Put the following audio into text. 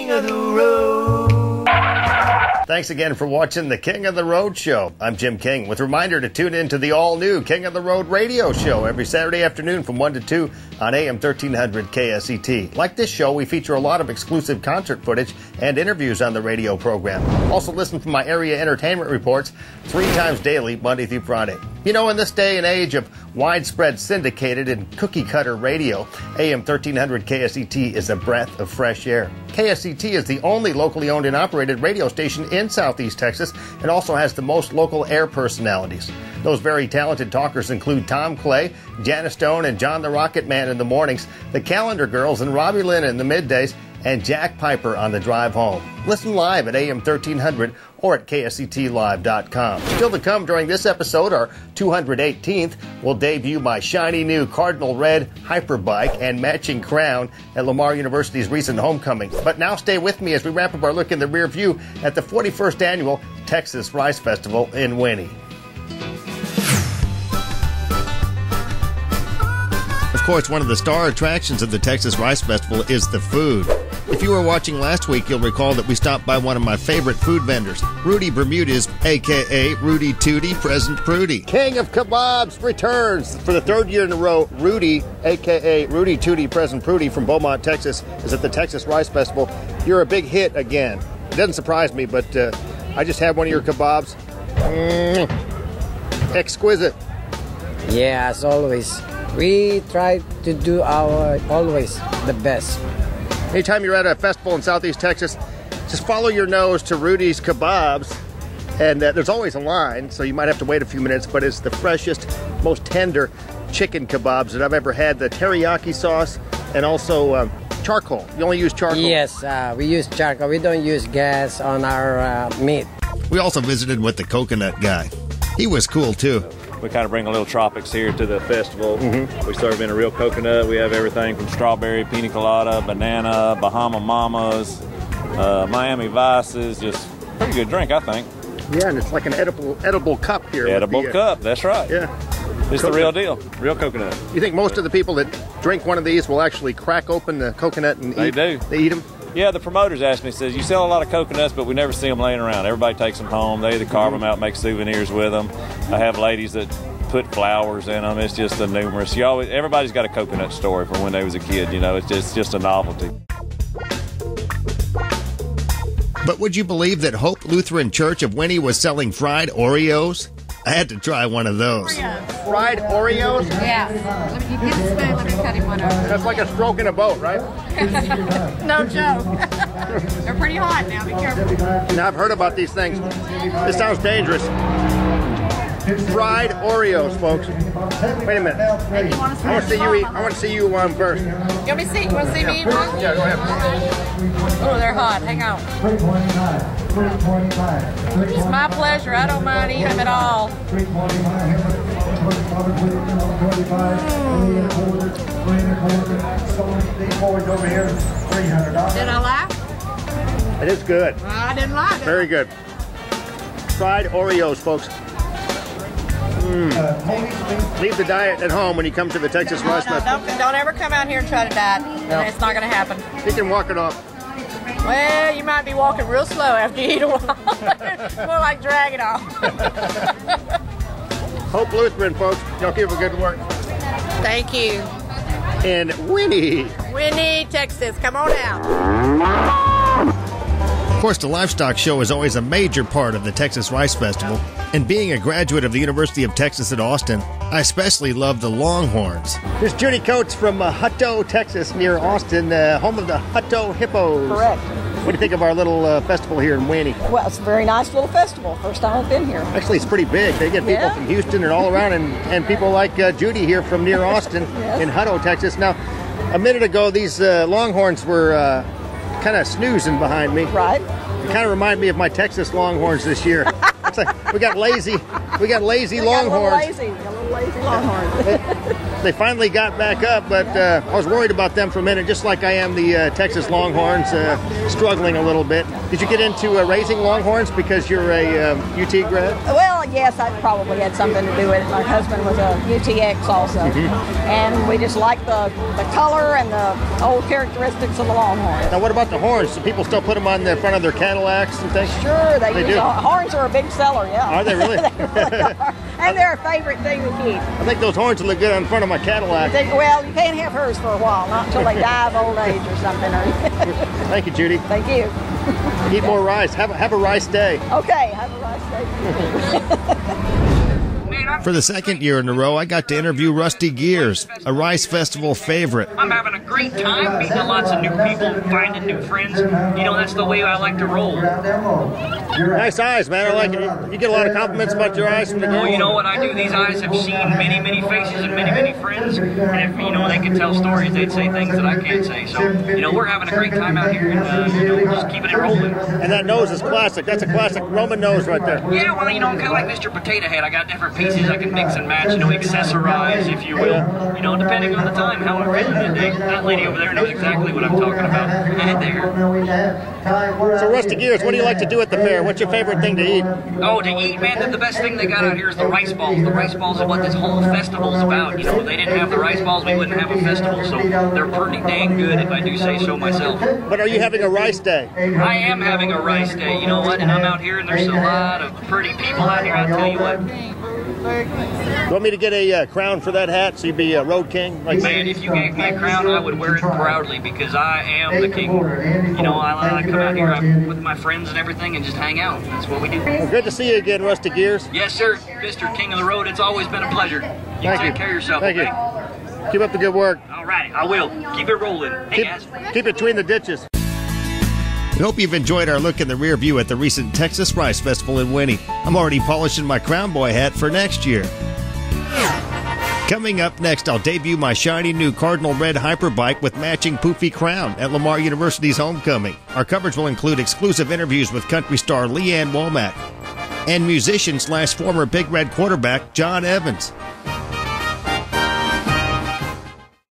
King of the Road. Thanks again for watching the King of the Road show. I'm Jim King with a reminder to tune in to the all-new King of the Road radio show every Saturday afternoon from 1 to 2 on AM 1300 KSET. Like this show, we feature a lot of exclusive concert footage and interviews on the radio program. Also listen for my area entertainment reports 3 times daily, Monday through Friday. You know, in this day and age of widespread syndicated and cookie-cutter radio, AM 1300 KSET is a breath of fresh air. KSET is the only locally owned and operated radio station in Southeast Texas and also has the most local air personalities. Those very talented talkers include Tom Clay, Janice Stone, and John the Rocket Man in the mornings, the Calendar Girls and Robbie Lynn in the middays, and Jack Piper on the drive home. Listen live at AM 1300 or at KSETlive.com. Still to come during this episode, our 218th, will debut my shiny new Cardinal Red Hyperbike and matching crown at Lamar University's recent homecoming. But now stay with me as we wrap up our look in the rear view at the 41st Annual Texas Rice Festival in Winnie. Of course, one of the star attractions of the Texas Rice Festival is the food. If you were watching last week, you'll recall that we stopped by one of my favorite food vendors, Rudy Bermudez, a.k.a. Rudy Tootie Present Prudy. King of Kebabs returns for the 3rd year in a row. Rudy, a.k.a. Rudy Tootie Present Prudy from Beaumont, Texas, is at the Texas Rice Festival. You're a big hit again. It doesn't surprise me, but I just had one of your kebabs. Exquisite. Yeah, as always. We try to do our always the best. Anytime you're at a festival in Southeast Texas, just follow your nose to Rudys Kebabs, and there's always a line, so you might have to wait a few minutes, but it's the freshest, most tender chicken kebabs that I've ever had. The teriyaki sauce and also charcoal. You only use charcoal? Yes, we use charcoal. We don't use gas on our meat. We also visited with the coconut guy. He was cool, too. We kind of bring a little tropics here to the festival. We serve in a real coconut. We have everything from strawberry, pina colada, banana, Bahama Mamas, Miami Vices. Just pretty good drink, I think. Yeah, and it's like an edible cup here. Edible cup, that's right. Yeah. It's the real deal, real coconut. You think most of the people that drink one of these will actually crack open the coconut and eat? They do. They eat them? Yeah, the promoters asked me, says, you sell a lot of coconuts, but we never see them laying around. Everybody takes them home. They either carve them out, make souvenirs with them. I have ladies that put flowers in them. It's just a numerous. Everybody's got a coconut story from when they was a kid. You know, it's just a novelty. But would you believe that Hope Lutheran Church of Winnie was selling fried Oreos? I had to try one of those. Oreos. Fried Oreos? Yeah. You get the spoon, let me cut him one over. That's like a stroke in a boat, right? No joke. They're pretty hot now, be careful. Now, I've heard about these things. This sounds dangerous. Fried Oreos, folks. Wait a minute. Hey, you want to I want to see you eat. I want to see you first. You want me to see? You want to see me eat one? Yeah, go ahead. Oh, they're hot. Hang on. It's my pleasure. I don't mind eating them at all. Did I lie? It is good. I didn't lie. Very good. Fried Oreos, folks. Leave the diet at home when you come to the Texas Rice Festival. Don't ever come out here and try to diet. No. It's not going to happen. You can walk it off. Well, you might be walking real slow after you eat a while. More like drag it off. Hope Lutheran, folks. Y'all keep up good work. Thank you. And Winnie. Winnie, Texas. Come on out. Of course, the Livestock Show is always a major part of the Texas Rice Festival. And being a graduate of the University of Texas at Austin, I especially love the Longhorns. Here's Judy Coates from Hutto, Texas, near Austin, home of the Hutto Hippos. Correct. What do you think of our little festival here in Winnie? Well, it's a very nice little festival. First time I've been here. Actually, it's pretty big. They get people from Houston and all around, and people like Judy here from near Austin in Hutto, Texas. Now, a minute ago, these Longhorns were kind of snoozing behind me. Right. It kind of reminded me of my Texas Longhorns this year. It's like we got lazy Longhorns. A little lazy Longhorns. They finally got back up, but I was worried about them for a minute, just like I am the Texas Longhorns, struggling a little bit. Did you get into raising Longhorns because you're a UT grad? Well, yes, that probably had something to do with it. My husband was a UTX also, and we just like the color and the old characteristics of the Longhorns. Now, what about the horns? Do people still put them on the front of their Cadillacs and things? Sure, they do. Horns are a big seller, yeah. Are they really? They really are. And they're a favorite thing to keep. I think those horns will look good on front of my Cadillac. Well, you can't have hers for a while, not until they die of old age or something. Thank you, Judy. Thank you. Eat more rice. Have a rice day. Okay, have a rice day. For the second year in a row, I got to interview Rusty Gears, a Rice Festival favorite. I'm having a great time meeting lots of new people, finding new friends. You know, that's the way I like to roll. Nice eyes, man. I like it. You get a lot of compliments about your eyes from the girls. Well, you know what I do? These eyes have seen many, many faces and many, many friends. And if, you know, they can tell stories, they'd say things that I can't say. So, you know, we're having a great time out here and, you know, just keeping it rolling. And that nose is classic. That's a classic Roman nose right there. Yeah, well, you know, I'm kind of like Mr. Potato Head. I got different pieces I can mix and match, you know, accessorize, if you will. You know, depending on the time, how I'm feeling today. That lady over there knows exactly what I'm talking about. There. So, Rusty Gears, what do you like to do at the fair? What's your favorite thing to eat? Oh, to eat, man, the best thing they got out here is the rice balls. The rice balls are what this whole festival's about. You know, if they didn't have the rice balls, we wouldn't have a festival. So they're pretty dang good, if I do say so myself. But are you having a rice day? I am having a rice day, you know what? And I'm out here, and there's a lot of pretty people out here, I'll tell you what. You want me to get a crown for that hat so you'd be a road king? Like man, if you gave me a crown, I would wear it proudly because I am the king. You know, I come out here with my friends and everything and just hang out. That's what we do. Well, good to see you again, Rusty Gears. Yes, sir. Mr. King of the Road, it's always been a pleasure. You take care of yourself, Thank okay? you. Keep up the good work. All right, I will. Keep it rolling. Hey, guys. Keep it between the ditches. We hope you've enjoyed our look in the rear view at the recent Texas Rice Festival in Winnie. I'm already polishing my Crown Boy hat for next year. Coming up next, I'll debut my shiny new Cardinal Red Hyperbike with matching poofy crown at Lamar University's homecoming. Our coverage will include exclusive interviews with country star Leanne Womack and musician / former Big Red quarterback John Evans.